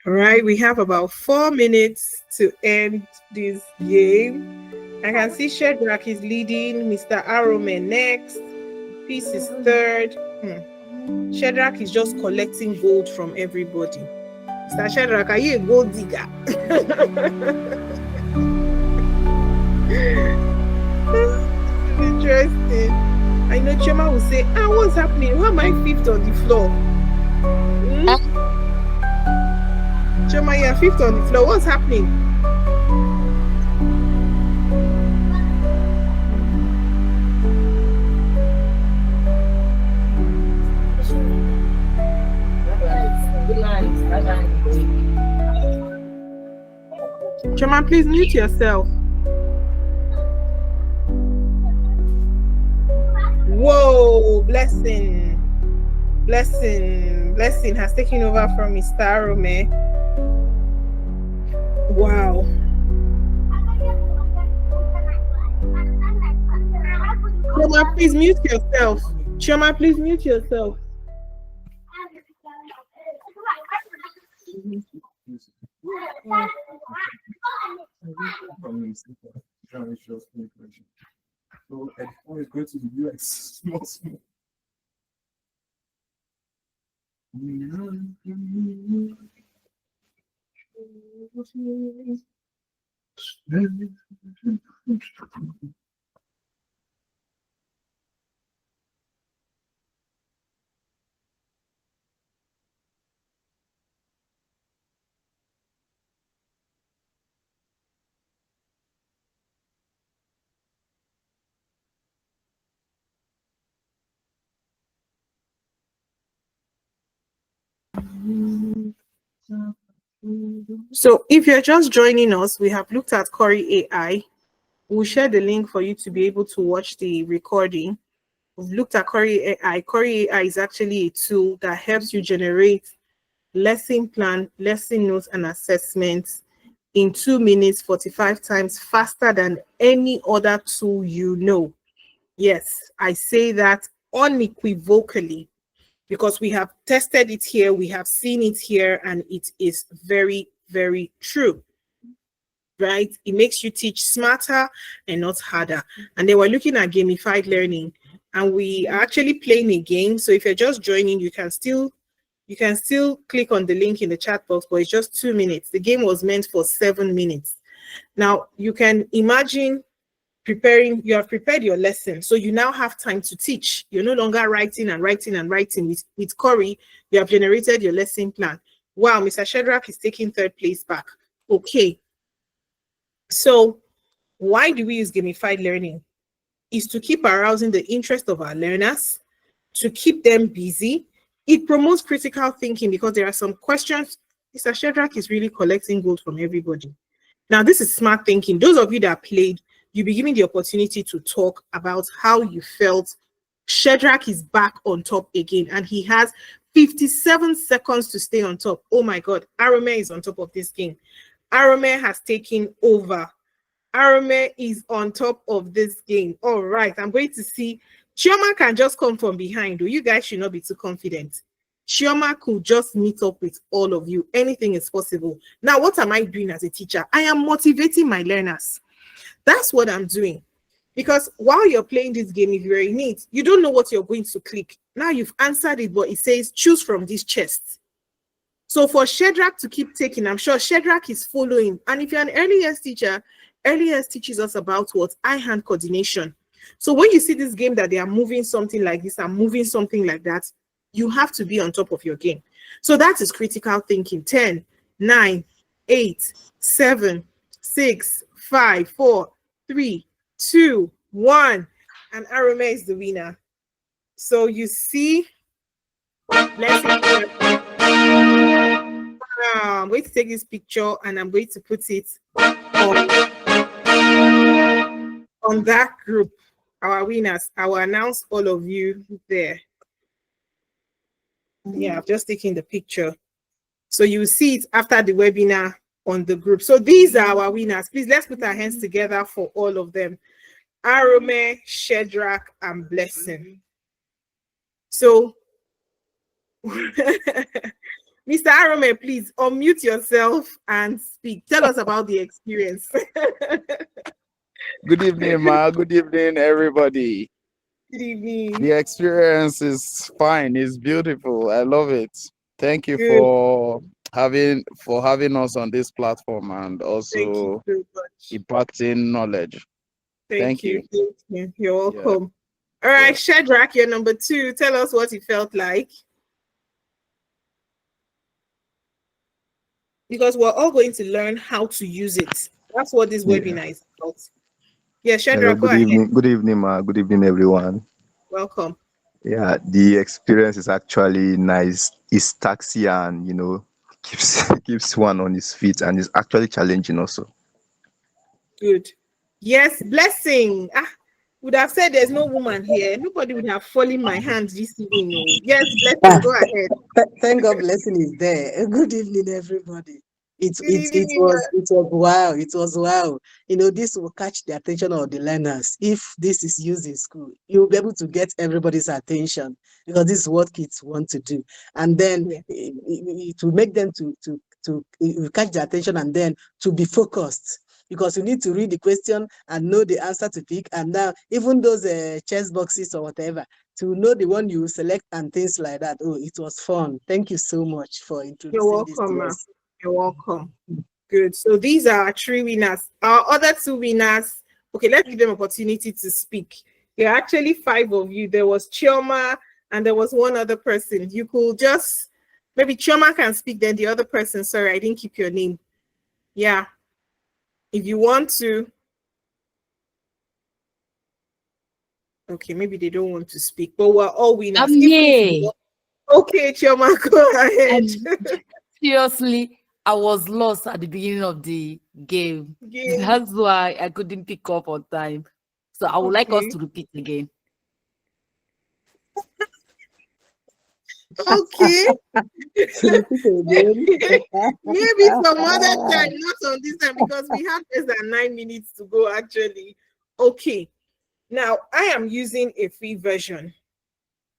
All right, we have about 4 minutes to end this game. I can see Shedrack is leading, Mr. Arome next, Peace is third. Shedrack is just collecting gold from everybody. Mr. Shedrack, are you a gold digger? Interesting. I know Choma will say, what's happening? Why am I fifth on the floor? Choma, you're fifth on the floor. What's happening? Choma, please mute yourself. Whoa, Blessing has taken over from Mr. Arome. Wow. Choma, please mute yourself. Choma, please mute yourself. So Edufy is going to the US. Small. So if you're just joining us, we have looked at Corey AI. We'll share the link for you to be able to watch the recording. We've looked at Corey AI. Corey AI is actually a tool that helps you generate lesson plan, lesson notes, and assessments in 2 minutes, 45 times faster than any other tool you know. Yes, I say that unequivocally because we have tested it here, we have seen it here, and it is very, very true. Right? It makes you teach smarter and not harder. And then we're looking at gamified learning, and we are actually playing a game. So if you're just joining, you can still click on the link in the chat box, but it's just 2 minutes. The game was meant for 7 minutes. Now you can imagine you have prepared your lesson, so you now have time to teach. You're no longer writing and writing and writing. With Corey, you have generated your lesson plan. Wow, Mr. Shedrack is taking 3rd place back. Okay. So why do we use gamified learning? Is to keep arousing the interest of our learners, to keep them busy. It promotes critical thinking because there are some questions. Mr. Shedrack is really collecting gold from everybody. Now, this is smart thinking. Those of you that played, you'll be given the opportunity to talk about how you felt. Shedrack is back on top again, and he has 57 seconds to stay on top. Oh my God, Arome is on top of this game. Arome has taken over. Arome is on top of this game. All right, I'm going to see. Chioma can just come from behind. You guys should not be too confident. Chioma could just meet up with all of you. Anything is possible. Now, what am I doing as a teacher? I am motivating my learners. That's what I'm doing. Because while you're playing this game, if you're in it, you don't know what you're going to click. Now you've answered it, but it says choose from this chest. So for Shedrack to keep taking, I'm sure Shedrack is following. And if you're an early years teacher, early years teaches us about what? Eye-hand coordination. So when you see this game that they are moving something like this and moving something like that, you have to be on top of your game. So that is critical thinking. 10, 9, 8, 7, 6, 5, 4, 3, 2, 1. And Arome is the winner. So you see, let's see. I'm going to take this picture and I'm going to put it on that group, our winners. I will announce all of you there. Yeah, I've just taken the picture. So you will see it after the webinar on the group. So these are our winners. Please, let's put our hands together for all of them. Arome, Shedrack, and Blessing. So Mr. Arome, please unmute yourself and speak. Tell us about the experience. Good evening, Ma. Good evening, everybody. Good evening. The experience is fine. It's beautiful. I love it. Thank you Good. for having us on this platform and Thank you also so much. imparting knowledge. Thank you. Thank you. Thank you. You're Yeah. welcome. All right, Yeah. Shadrach, you're number 2. Tell us what it felt like. Because we're all going to learn how to use it. That's what this Yeah. webinar is about. Yeah, Hello, Shadrach, go good ahead. evening. Good evening, ma. Good evening, everyone. Welcome. Yeah, the experience is actually nice. It's taxi and keeps keeps one on his feet, and it's actually challenging also. Good. Yes, Blessing. Would have said there's no woman here. Nobody would have fallen my hand this evening. No. Yes, Blessing, go ahead. Thank God blessing is there. Good evening, everybody. It Good it it evening. was it was wow. It was wow. This will catch the attention of the learners. If this is used in school, you'll be able to get everybody's attention because this is what kids want to do. And then Yeah. it will make them it will catch the attention and then to be focused. Because you need to read the question and know the answer to pick. And now, even those chess boxes or whatever, to know the one you select and things like that. Oh, it was fun. Thank you so much for You're introducing this welcome, to ma. us. You're welcome. Good. So these are our 3 winners. Our other 2 winners, okay, let's give them opportunity to speak. There are actually 5 of you. There was Chioma and there was one other person. You could just, maybe Chioma can speak, then the other person, sorry, I didn't keep your name. Yeah. If you want to. Okay, maybe they don't want to speak, but we're all winners. I'm here. Okay, Chioma, go ahead. Seriously, I was lost at the beginning of the game. Game. That's why I couldn't pick up on time. So I would like us to repeat again. Okay. Again. Maybe some other time, not on this time, because we have less than 9 minutes to go, actually. Okay. Now, I am using a free version.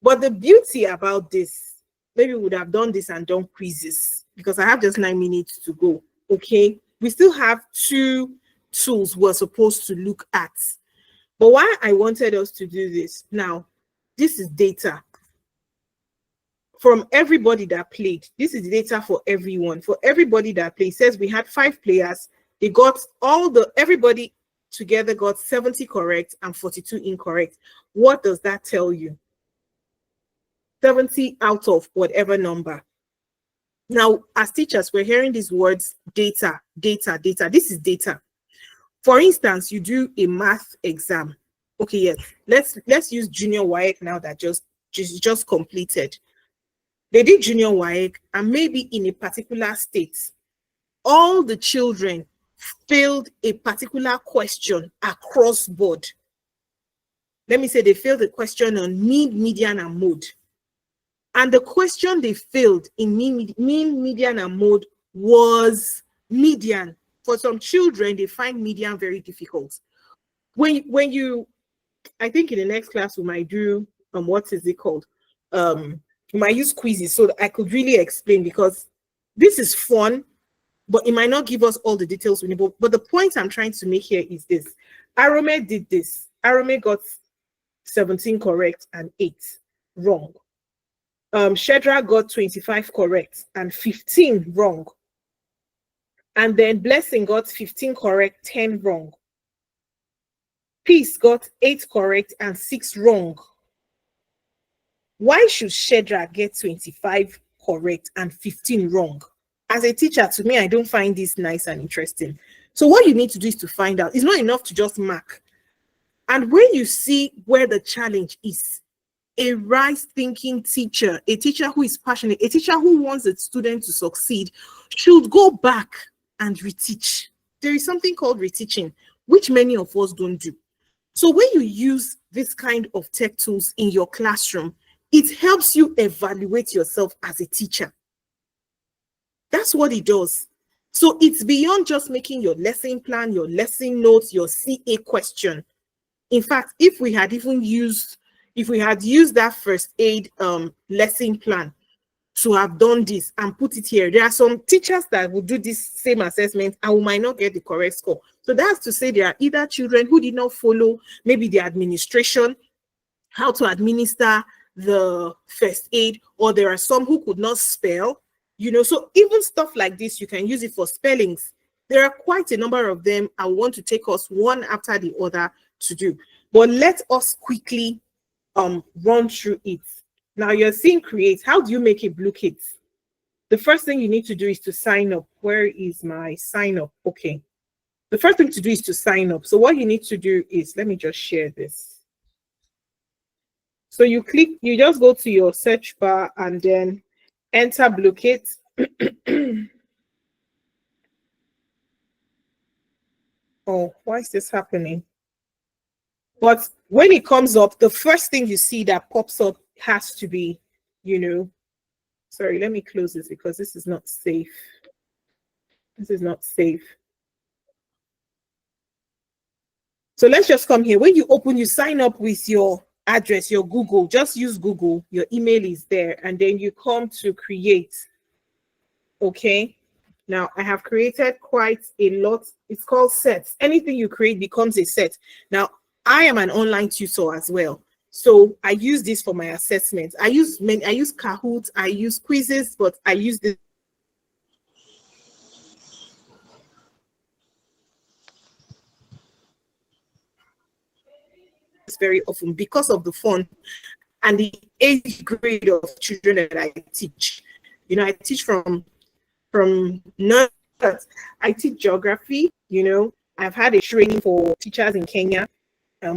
But the beauty about this, maybe we would have done this and done quizzes, because I have just 9 minutes to go. Okay. We still have 2 tools we're supposed to look at. But why I wanted us to do this, now, this is data from everybody that played. This is data for everyone. For everybody that played, it says we had 5 players. They got everybody together got 70 correct and 42 incorrect. What does that tell you? 70 out of whatever number. Now, as teachers, we're hearing these words, data, data, data. This is data. For instance, you do a math exam. Okay, yes. Let's use junior WAEC now that just completed. They did junior WAEC, and maybe in a particular state, all the children failed a particular question across board. Let me say they failed the question on mean, median, and mode. And the question they failed in mean, median, and mode was median. For some children, they find median very difficult. When you, I think in the next class we might do what is it called? We might use quizzes so that I could really explain, because this is fun, but it might not give us all the details we need. But the point I'm trying to make here is this. Arome did this. Arome got 17 correct and 8 wrong. Shedra got 25 correct and 15 wrong. And then Blessing got 15 correct, 10 wrong. Peace got 8 correct and 6 wrong. Why should Shedra get 25 correct and 15 wrong? As a teacher, to me, I don't find this nice and interesting. So what you need to do is to find out. It's not enough to just mark. And when you see where the challenge is, a right-thinking teacher, a teacher who is passionate, a teacher who wants a student to succeed, should go back and reteach. There is something called reteaching, which many of us don't do. So when you use this kind of tech tools in your classroom, it helps you evaluate yourself as a teacher. That's what it does. So it's beyond just making your lesson plan, your lesson notes, your CA question. In fact, if we had used that first aid lesson plan, to have done this and put it here. There are some teachers that will do this same assessment and we might not get the correct score. So that's to say there are either children who did not follow maybe the administration, how to administer the first aid, or there are some who could not spell, so even stuff like this, you can use it for spellings. There are quite a number of them. I want to take us one after the other to do, but let us quickly run through it. Now you're seeing create. How do you make a blue kit? The first thing you need to do is to sign up. Where is my sign up? Okay. The first thing to do is to sign up. So what you need to do is, let me just share this. So you just go to your search bar and then enter blue kit. Oh, why is this happening? But when it comes up, the first thing you see that pops up has to be, sorry, let me close this because this is not safe. This is not safe. So let's just come here. When you open, you sign up with your address, your Google. Just use Google. Your email is there. And then you come to create. Okay. Now, I have created quite a lot. It's called sets. Anything you create becomes a set. Now, I am an online tutor as well. So I use this for my assessment. I use Kahoot, I use quizzes, but I use this very often because of the fun and the age grade of children that I teach. I teach from nurse. I teach geography. I've had a training for teachers in Kenya.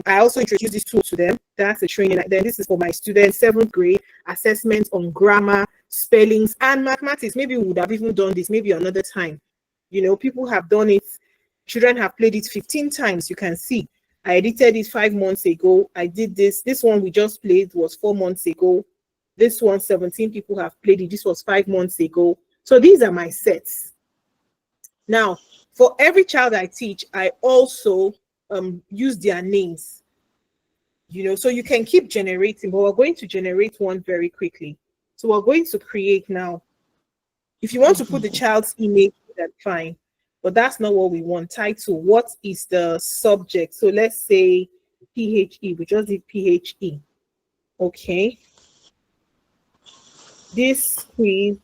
I also introduce this tool to them. That's a training. Then this is for my students, 7th grade, assessments on grammar, spellings, and mathematics. Maybe we would have even done this maybe another time. People have done it. Children have played it 15 times. You can see. I edited it 5 months ago. I did this. This one we just played was 4 months ago. This one, 17 people have played it. This was 5 months ago. So these are my sets. Now, for every child I teach, I also use their names. So you can keep generating, but we're going to generate one very quickly. So we're going to create now. If you want to put the child's image, that's fine. But that's not what we want. Title, what is the subject? So let's say PHE, we just did PHE. Okay. This quiz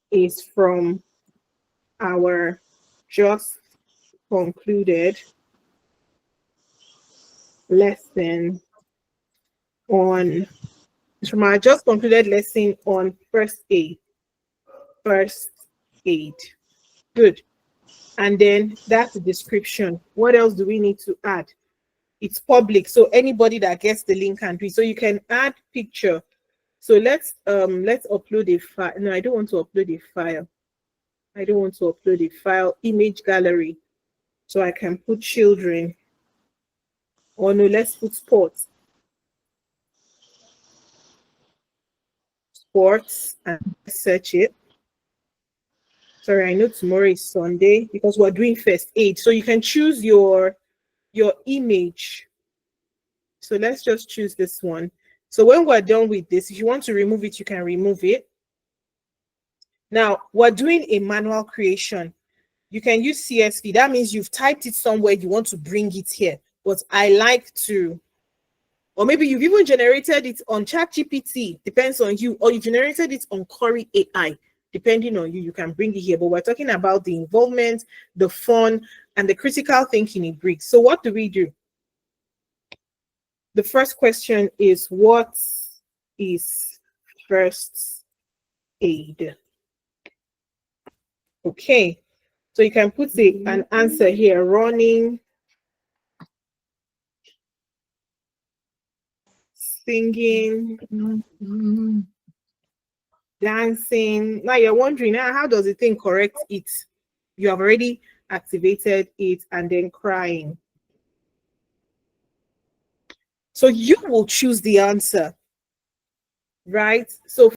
is from our just concluded lesson on, it's from our just concluded lesson on first aid. First aid. Good. And then that's the description. What else do we need to add? It's public, so anybody that gets the link can do it. So you can add picture. So let's upload a file. No, I don't want to upload a file. I don't want to upload a file. Image gallery. So I can put children. Or no, let's put sports. Sports, and search it. Sorry, I know tomorrow is Sunday because we're doing first aid. So you can choose your image. So let's just choose this one. So when we're done with this, if you want to remove it, you can remove it. Now, we're doing a manual creation. You can use CSV. That means you've typed it somewhere, you want to bring it here. But I like to, or maybe you've even generated it on ChatGPT, depends on you, or you generated it on Corey AI. Depending on you, you can bring it here. But we're talking about the involvement, the fun, and the critical thinking it brings. So what do we do? The first question is, what is first aid? Okay, so you can put an answer here: running, singing, dancing. Now you're wondering, how does the thing correct it? You have already activated it, and then crying. So you will choose the answer, right? So